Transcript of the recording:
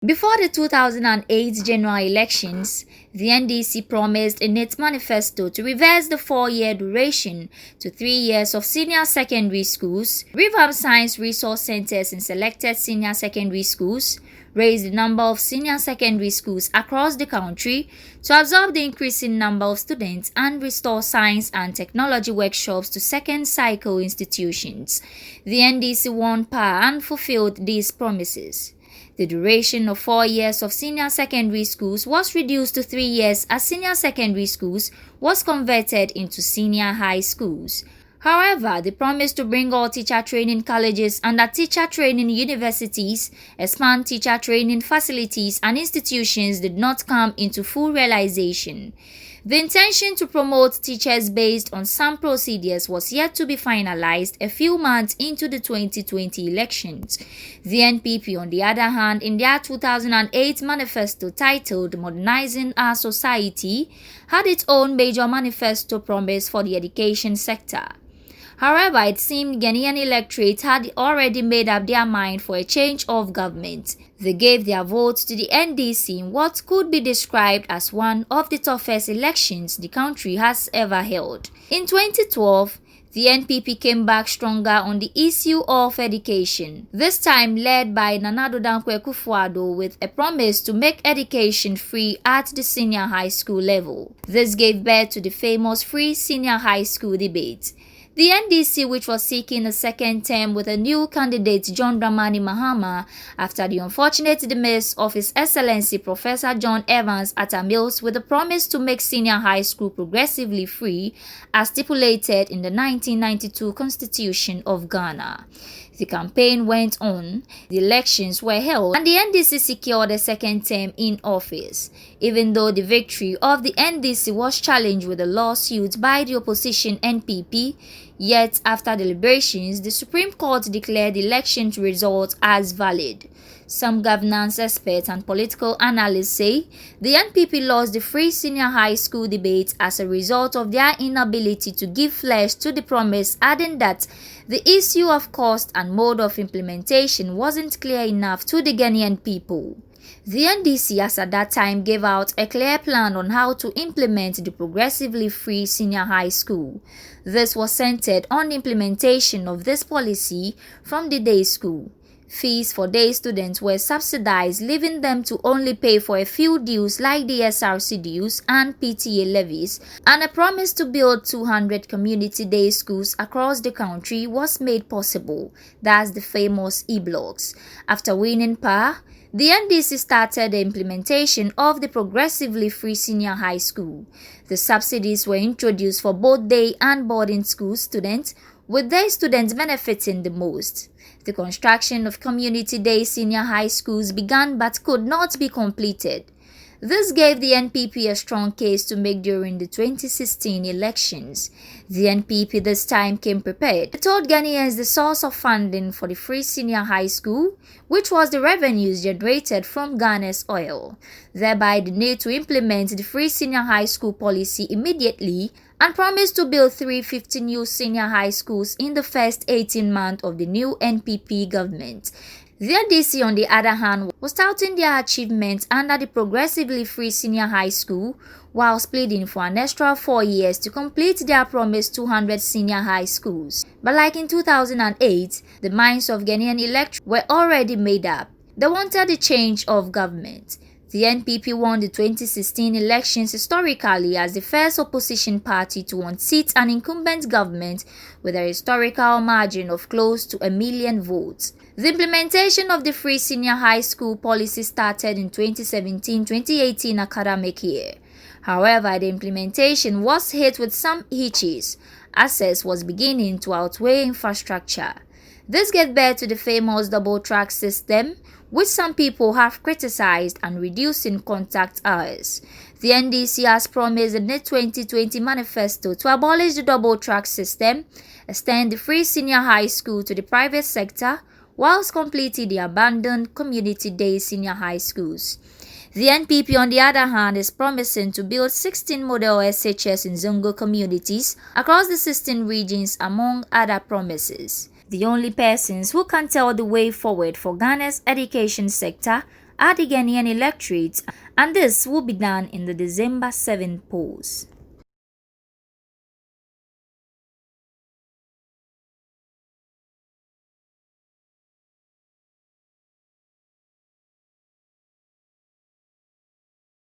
Before the 2008 general elections, the NDC promised in its manifesto to reverse the 4-year duration to 3 years of senior secondary schools, revamp science resource centers in selected senior secondary schools, raise the number of senior secondary schools across the country to absorb the increasing number of students, and restore science and technology workshops to second cycle institutions. The NDC won power and fulfilled these promises. The duration of 4 years of senior secondary schools was reduced to 3 years as senior secondary schools was converted into senior high schools. However, the promise to bring all teacher training colleges under teacher training universities, expand teacher training facilities and institutions did not come into full realization. The intention to promote teachers based on some procedures was yet to be finalized a few months into the 2020 elections. The NPP, on the other hand, in their 2008 manifesto titled Modernizing Our Society, had its own major manifesto promise for the education sector. However, it seemed Ghanaian electorate had already made up their mind for a change of government. They gave their votes to the NDC in what could be described as one of the toughest elections the country has ever held. In 2012, the NPP came back stronger on the issue of education, this time led by Nana Addo Dankwa Akufo-Addo with a promise to make education free at the senior high school level. This gave birth to the famous free senior high school debate. The NDC, which was seeking a second term with a new candidate, John Dramani Mahama, after the unfortunate demise of His Excellency Professor John Evans Atta Mills, with a promise to make senior high school progressively free, as stipulated in the 1992 Constitution of Ghana. The campaign went on, the elections were held, and the NDC secured a second term in office. Even though the victory of the NDC was challenged with a lawsuit by the opposition NPP, yet after deliberations, the Supreme Court declared the election result as valid. Some governance experts and political analysts say the NPP lost the free senior high school debate as a result of their inability to give flesh to the promise, adding that the issue of cost and mode of implementation wasn't clear enough to the Ghanaian people. The NDC, as at that time, gave out a clear plan on how to implement the progressively free senior high school. This was centered on the implementation of this policy from the day school. Fees for day students were subsidized, leaving them to only pay for a few dues like the SRC dues and PTA levies, and a promise to build 200 community day schools across the country was made possible. That's the famous e-blocks. After winning power, the NDC started the implementation of the progressively free senior high school. The subsidies were introduced for both day and boarding school students, with day students benefiting the most. The construction of community day senior high schools began but could not be completed. This gave the NPP a strong case to make during the 2016 elections. The NPP this time came prepared. It told Ghanaians the source of funding for the free senior high school, which was the revenues generated from Ghana's oil, thereby the need to implement the free senior high school policy immediately, and promised to build 350 new senior high schools in the first 18 months of the new NPP government. The NDC, on the other hand, was touting their achievements under the progressively free senior high school, whilst pleading for an extra 4 years to complete their promised 200 senior high schools. But like in 2008, the minds of Ghanaian electorate were already made up. They wanted a change of government. The NPP won the 2016 elections historically as the first opposition party to unseat an incumbent government with a historical margin of close to 1 million votes. The implementation of the free senior high school policy started in 2017-2018 academic year. However, the implementation was hit with some hitches. Access was beginning to outweigh infrastructure. This gave birth to the famous double-track system, which some people have criticized, and reducing contact hours. The NDC has promised in the 2020 manifesto to abolish the double-track system, extend the free senior high school to the private sector, whilst completing the abandoned community day senior high schools. The NPP, on the other hand, is promising to build 16 model SHS in Zongo communities across the 16 regions, among other promises. The only persons who can tell the way forward for Ghana's education sector at the Ghanaian electorate, and this will be done in the December 7th polls.